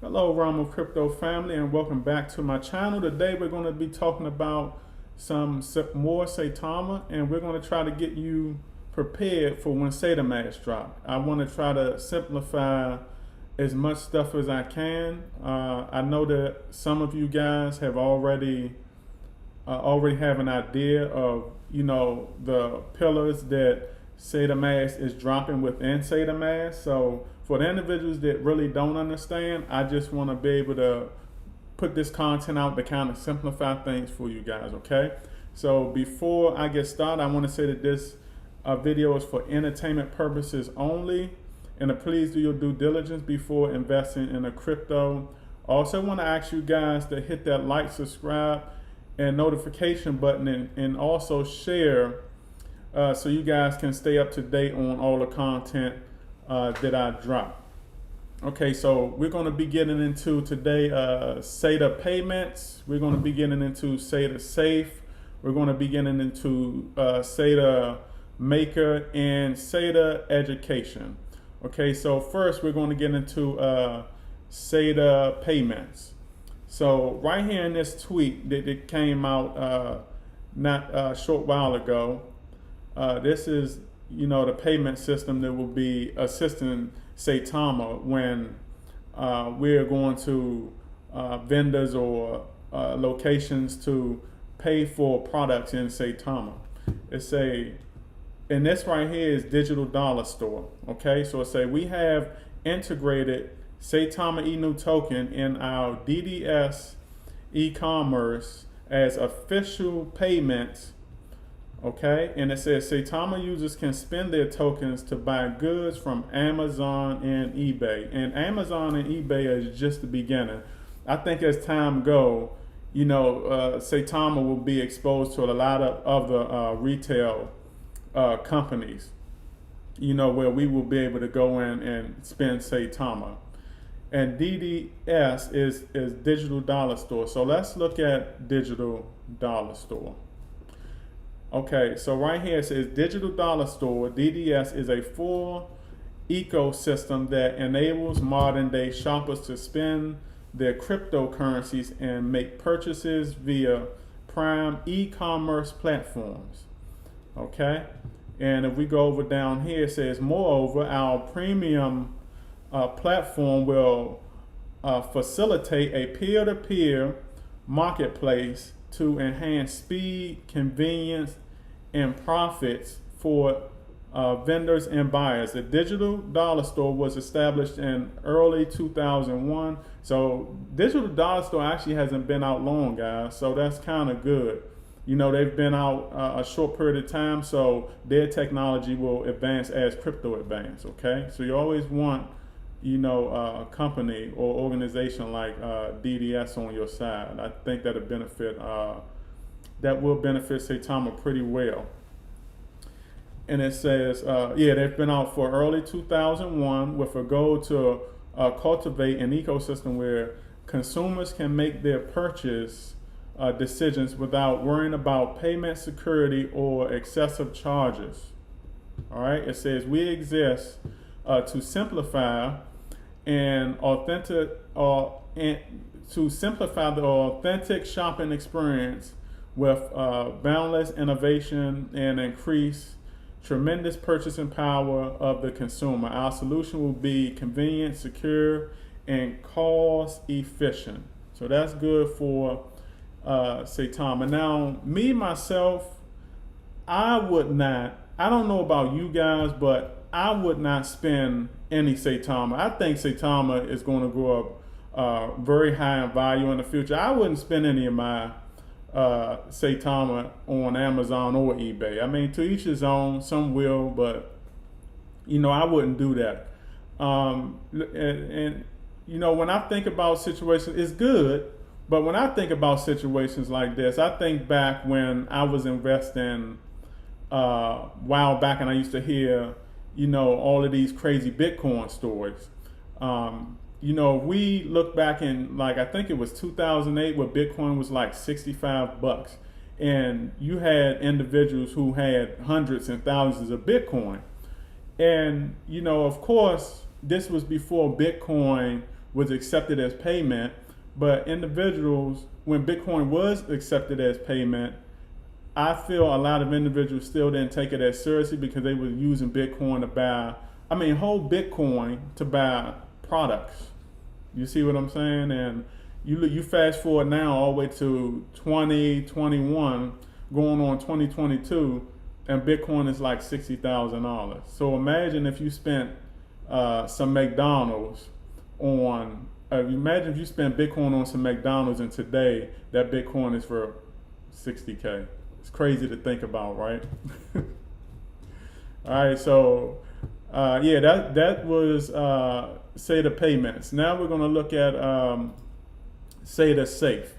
Hello, Realm of Crypto family, and welcome back to my channel. Today we're going to be talking about some more Saitama, and we're going to try to get you prepared for when Saitamask drop. I want to try to simplify as much stuff as I can. I know that some of you guys have already have an idea of the pillars that Saitamask is dropping within Saitamask. So for the individuals that really don't understand, I just want to be able to put this content out to kind of simplify things for you guys. Okay, so before I get started, I want to say that this video is for entertainment purposes only, and to please do your due diligence before investing in a crypto. Also want to ask you guys to hit that like, subscribe, and notification button, and also share so you guys can stay up to date on all the content that I drop. Okay, so we're going to be getting into today SATA payments. We're going to be getting into SATA safe. We're going to be getting into SATA Maker and SATA education. Okay, so first we're going to get into SATA payments. So right here in this tweet that came out not a short while ago, this is the payment system that will be assisting Saitama when we're going to vendors or locations to pay for products in Saitama. And this right here is digital dollar store. Okay, so it say we have integrated Saitama Inu token in our DDS e-commerce as official payments. Okay, and it says Saitama users can spend their tokens to buy goods from Amazon and eBay. And Amazon and eBay is just the beginning. I think as time go, Saitama will be exposed to a lot of other retail companies, where we will be able to go in and spend Saitama. And DDS is digital dollar store. So let's look at digital dollar store. Okay, so right here it says digital dollar store. DDS is a full ecosystem that enables modern day shoppers to spend their cryptocurrencies and make purchases via prime e-commerce platforms. Okay, and if we go over down here, it says moreover, our premium platform will facilitate a peer-to-peer marketplace to enhance speed, convenience, and profits for vendors and buyers. The digital dollar store was established in early 2001. So digital dollar store actually hasn't been out long, guys. So that's kind of good. They've been out a short period of time, so their technology will advance as crypto advance. Okay, so you always want a company or organization like DDS on your side. I think that'll benefit Saitama pretty well. And it says, they've been out for early 2001 with a goal to cultivate an ecosystem where consumers can make their purchase decisions without worrying about payment security or excessive charges. All right, it says we exist to simplify the authentic shopping experience with boundless innovation and increase tremendous purchasing power of the consumer. Our solution will be convenient, secure, and cost efficient. So that's good for Saitama. Now, me myself, I don't know about you guys, but I would not spend any Saitama. I think Saitama is going to go up very high in value in the future. I wouldn't spend any of my Saitama on Amazon or eBay. I mean, to each his own. Some will, but I wouldn't do that. And when I think about situations, it's good. But when I think about situations like this, I think back when I was investing a while back, and I used to hear all of these crazy Bitcoin stories. We look back in, like, I think it was 2008 where Bitcoin was like $65, and you had individuals who had hundreds and thousands of Bitcoin. And of course, this was before Bitcoin was accepted as payment. But individuals, when Bitcoin was accepted as payment, I feel a lot of individuals still didn't take it as seriously because they were using Bitcoin to buy, whole Bitcoin to buy products. You see what I'm saying? And you fast forward now all the way to 2021, going on 2022, and Bitcoin is like $60,000. So imagine if you spent some McDonald's on, imagine if you spent Bitcoin on some McDonald's, and today that Bitcoin is for 60K. It's crazy to think about, right? All right, so that was SATA payments. Now we're going to look at SATA Safe.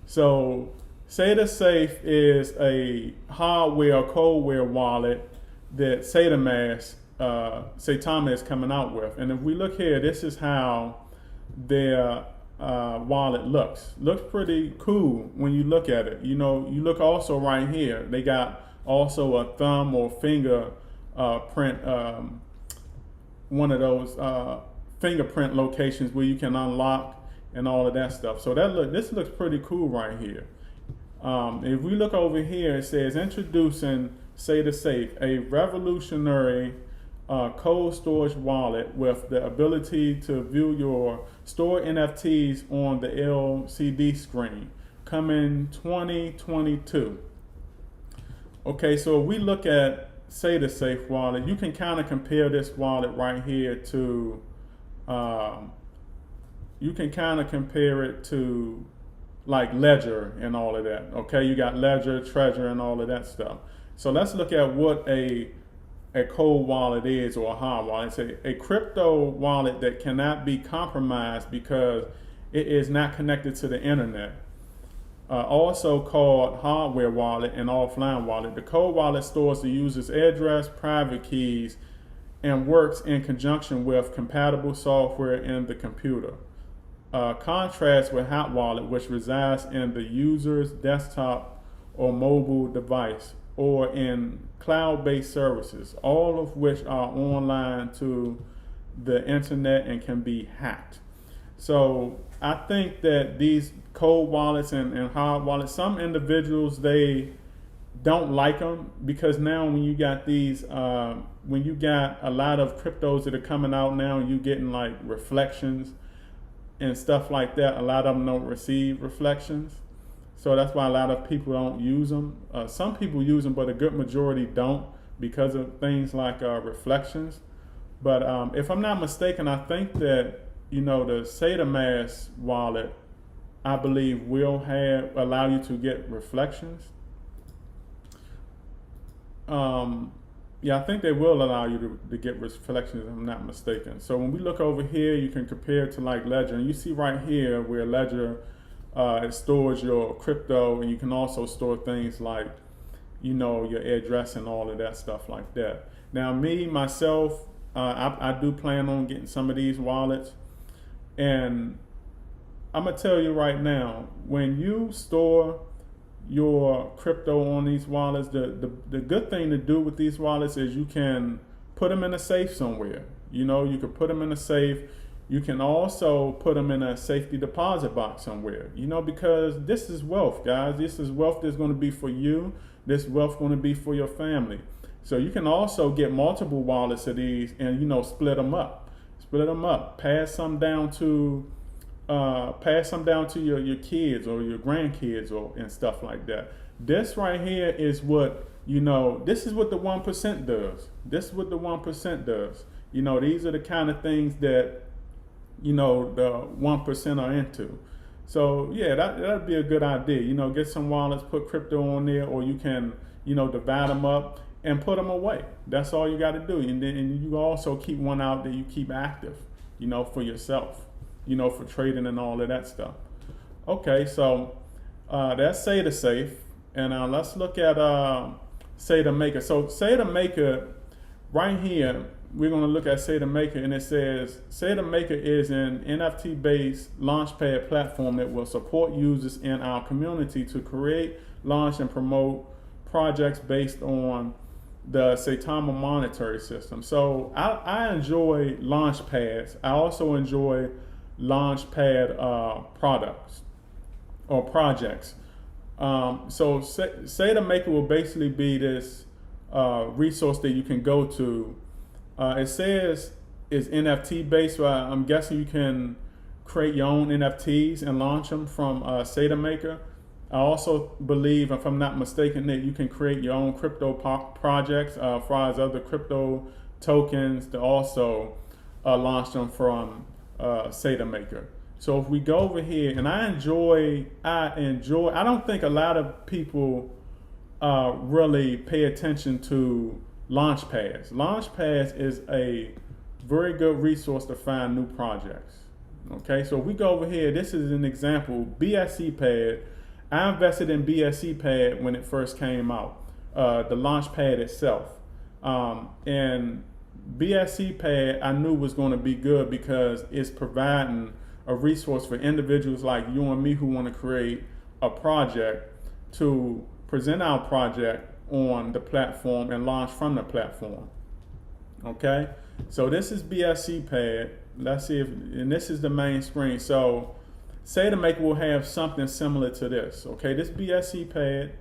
So SATA Safe is a hardware or coldware wallet that Saitama is coming out with. And if we look here, this is how their wallet looks. Looks pretty cool when you look at it. You look also right here. They got also a thumb or finger print, one of those fingerprint locations where you can unlock and all of that stuff. So this looks pretty cool right here. If we look over here, it says introducing SATA Safe, a revolutionary cold storage wallet with the ability to view your stored NFTs on the LCD screen, coming 2022. Okay, so if we look at SATA Safe wallet, you can kind of compare this wallet right here to, you can kind of compare it to like Ledger and all of that. Okay, you got Ledger, Treasure, and all of that stuff. So let's look at what a cold wallet is, or a hard wallet. It's a crypto wallet that cannot be compromised because it is not connected to the internet. Also called hardware wallet and offline wallet. The cold wallet stores the user's address, private keys, and works in conjunction with compatible software in the computer. Contrasts with hot wallet, which resides in the user's desktop or mobile device, or in cloud-based services, all of which are online to the internet and can be hacked. So I think that these cold wallets and hard wallets, some individuals, they don't like them because now when you got these, when you got a lot of cryptos that are coming out now, and you getting like reflections and stuff like that, a lot of them don't receive reflections. So that's why a lot of people don't use them. Some people use them, but a good majority don't because of things like reflections. But if I'm not mistaken, I think that, the Saitamask wallet, I believe, will allow you to get reflections. Yeah, I think they will allow you to get reflections, if I'm not mistaken. So when we look over here, you can compare it to like Ledger. And you see right here where Ledger, it stores your crypto, and you can also store things like, your address and all of that stuff like that. Now, myself, I do plan on getting some of these wallets. And I'm going to tell you right now, when you store your crypto on these wallets, the good thing to do with these wallets is you can put them in a safe somewhere. You can put them in a safe. You can also put them in a safety deposit box somewhere, because this is wealth, guys. This is wealth that's going to be for you. This wealth going to be for your family. So you can also get multiple wallets of these and, split them up. Pass some down to your kids or your grandkids and stuff like that. This right here is what, this is what the 1% does. This is what the 1% does. These are the kind of things that, the 1% are into. So yeah, that'd be a good idea. Get some wallets, put crypto on there, or you can, divide them up and put them away. That's all you got to do. And you also keep one out that you keep active, for yourself, for trading and all of that stuff. Okay, so that's SATA Safe. And let's look at SATA Maker. So SATA Maker, right here, we're going to look at SATA Maker, and it says SATA Maker is an NFT-based launchpad platform that will support users in our community to create, launch, and promote projects based on the Saitama monetary system. So I enjoy launch pads. I also enjoy Launchpad products or projects. So Saitama Maker will basically be this resource that you can go to. It says it's NFT based, so I'm guessing you can create your own NFTs and launch them from Saitama Maker. I also believe, if I'm not mistaken, that you can create your own crypto projects as far as other crypto tokens to also launch them from Saitama Maker. So if we go over here, and I don't think a lot of people really pay attention to Launchpads. Launchpads is a very good resource to find new projects. Okay, so if we go over here, this is an example, BSCPad. I invested in BSCPad when it first came out, the Launchpad itself. And BSCPad I knew was going to be good because it's providing a resource for individuals like you and me who want to create a project to present our project on the platform and launch from the platform. Okay, so this is BSCPad. Let's see if, and this is the main screen. So Saitama Maker will have something similar to this. Okay, this BSCPad,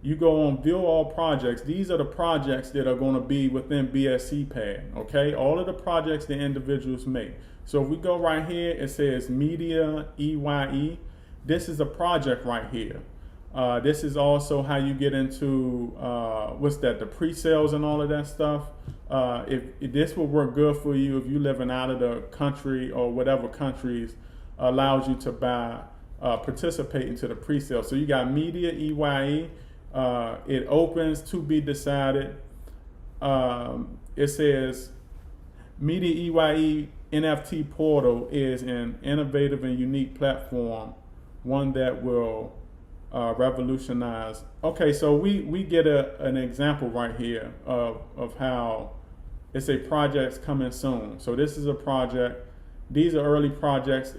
you go on view all projects. These are the projects that are going to be within BSCPad. Okay, all of the projects that individuals make. So if we go right here, it says Media EYE. This is a project right here. This is also how you get into the pre-sales and all of that stuff. If this will work good for you if you living out of the country or whatever countries allows you to participate into the pre-sale. So you got Media EYE. It opens to be decided. It says Media EYE NFT portal is an innovative and unique platform, one that will revolutionize. Okay, so we get an example right here of how it's a project's coming soon. So this is a project. These are early projects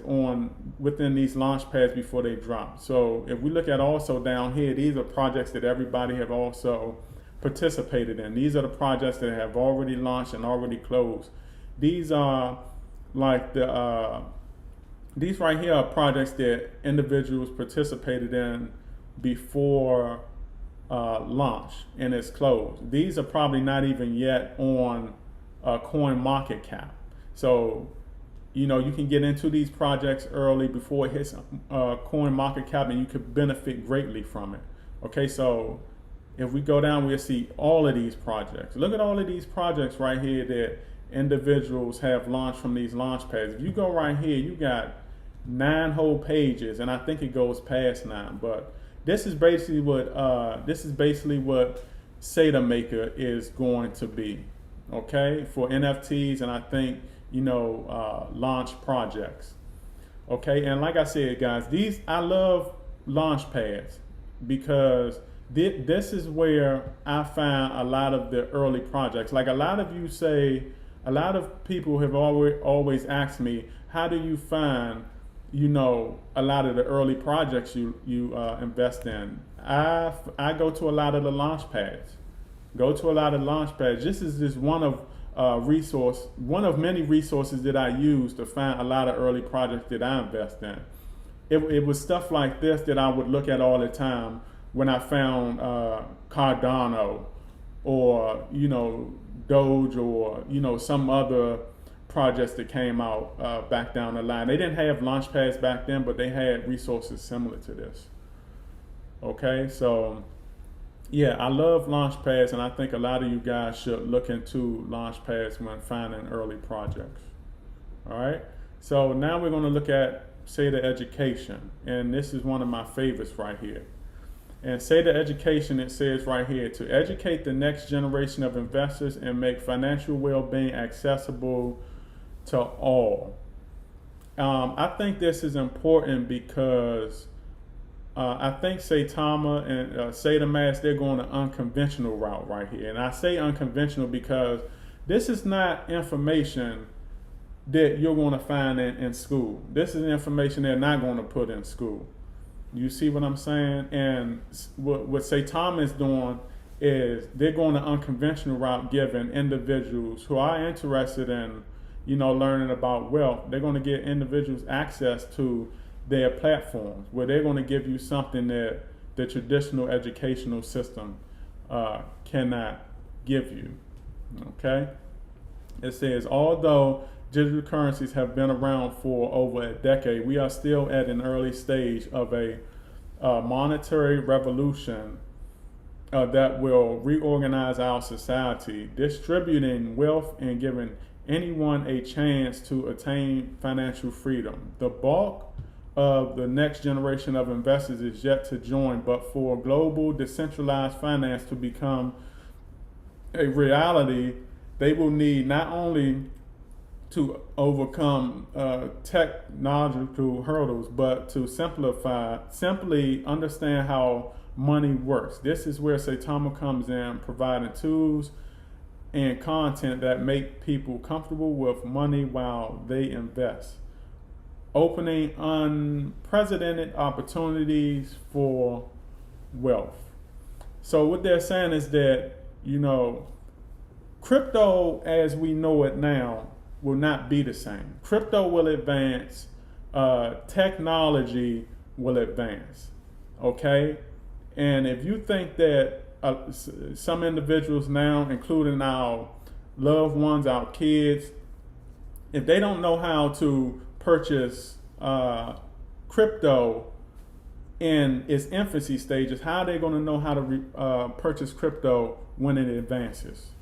within these launch pads before they drop. So if we look at also down here, these are projects that everybody have also participated in. These are the projects that have already launched and already closed. These are like these right here are projects that individuals participated in before launch and it's closed. These are probably not even yet on CoinMarketCap. So you know, you can get into these projects early before it hits CoinMarketCap, and you could benefit greatly from it. Okay, so if we go down, we'll see all of these projects. Look at all of these projects right here that individuals have launched from these launch pads. If you go right here, you got 9 whole pages, and I think it goes past 9. But this is basically what Saitama Maker is going to be. Okay, for NFTs, and I think launch projects. Okay, and like I said, guys, I love launch pads because this is where I find a lot of the early projects. Like a lot of people have always asked me, how do you find a lot of the early projects you invest in? I go to a lot of the launch pads. This is just one of many resources that I use to find a lot of early projects that I invest in. It was stuff like this that I would look at all the time when I found Cardano or Doge or some other projects that came out back down the line. They didn't have launch pads back then, but they had resources similar to this. Okay, so yeah, I love launch pads, and I think a lot of you guys should look into launch pads when finding early projects. All right, so now we're going to look at Saitama Education, and this is one of my favorites right here. And Saitama Education, it says right here, to educate the next generation of investors and make financial well-being accessible to all. I think this is important because I think Saitama and Saitamask, they're going an unconventional route right here. And I say unconventional because this is not information that you're going to find in school. This is information they're not going to put in school. You see what I'm saying? And what Saitama is doing is they're going the unconventional route, giving individuals who are interested in learning about wealth, they're going to get individuals access to their platforms where they're going to give you something that the traditional educational system cannot give you. Okay? It says, although digital currencies have been around for over a decade, we are still at an early stage of a monetary revolution that will reorganize our society, distributing wealth and giving anyone a chance to attain financial freedom. The bulk of the next generation of investors is yet to join, but for global decentralized finance to become a reality, they will need not only to overcome technological hurdles, but to simply understand how money works. This is where Saitama comes in, providing tools and content that make people comfortable with money while they invest, opening unprecedented opportunities for wealth. So what they're saying is that, crypto as we know it now will not be the same. Crypto will advance, technology will advance, okay? And if you think that some individuals now, including our loved ones, our kids, if they don't know how to purchase crypto in its infancy stages, how are they going to know how to purchase crypto when it advances?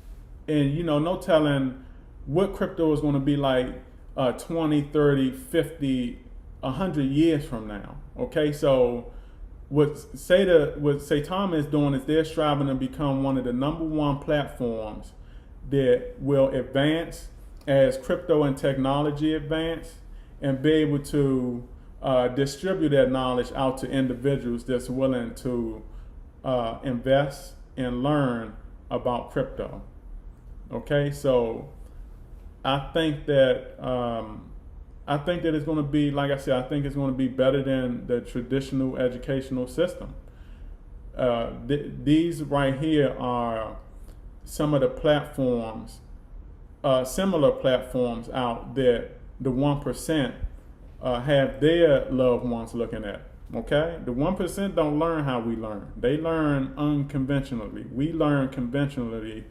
And no telling what crypto is going to be like 20, 30, 50, 100 years from now. Okay, so what Saitama is doing is they're striving to become one of the #1 platforms that will advance as crypto and technology advance, and be able to distribute that knowledge out to individuals that's willing to invest and learn about crypto. Okay, so I think that it's going to be, like I said, I think it's going to be better than the traditional educational system. These right here are some of the platforms, similar platforms out that the 1% have their loved ones looking at. Okay, the 1% don't learn how we learn. They learn unconventionally. We learn conventionally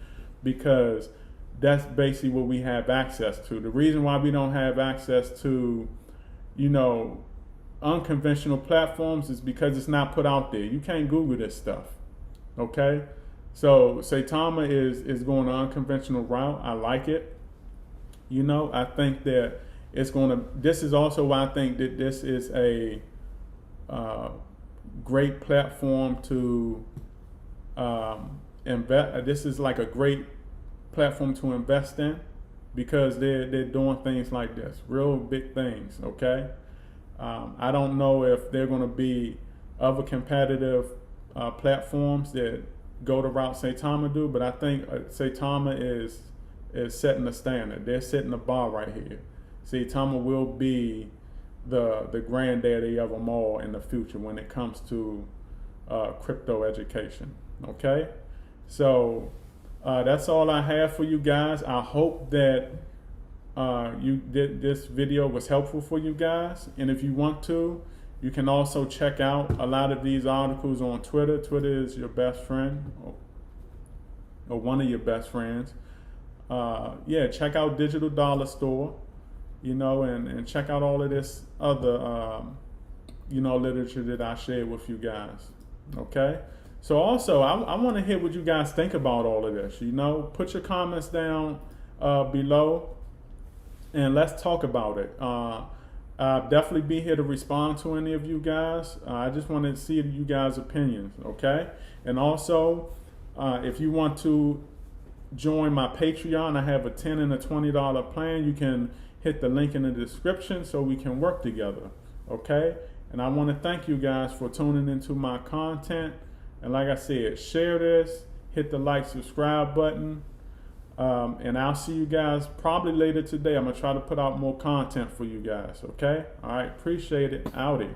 because that's basically what we have access to. The reason why we don't have access to, unconventional platforms is because it's not put out there. You can't Google this stuff. Okay, so Saitama is going an unconventional route. I like it. I think that it's going to. This is also why I think that this is a great platform to invest. This is like a great platform to invest in, because they're doing things like this, real big things. Okay, I don't know if they're going to be other competitive platforms that go the route Saitama do, but I think Saitama is setting the standard. They're setting the bar right here. Saitama will be the granddaddy of them all in the future when it comes to crypto education. Okay, so that's all I have for you guys. I hope that this video was helpful for you guys. And if you want to, you can also check out a lot of these articles on Twitter. Twitter is your best friend, or one of your best friends. Yeah, check out Digital Dollar Store, and check out all of this other, literature that I shared with you guys. Okay. So also, I want to hear what you guys think about all of this. Put your comments down below, and let's talk about it. I'll definitely be here to respond to any of you guys. I just want to see you guys' opinions, okay? And also, if you want to join my Patreon, I have a $10 and a $20 plan. You can hit the link in the description so we can work together, okay? And I want to thank you guys for tuning into my content. And like I said, share this, hit the like, subscribe button, and I'll see you guys probably later today. I'm going to try to put out more content for you guys, okay? All right, appreciate it. Outie.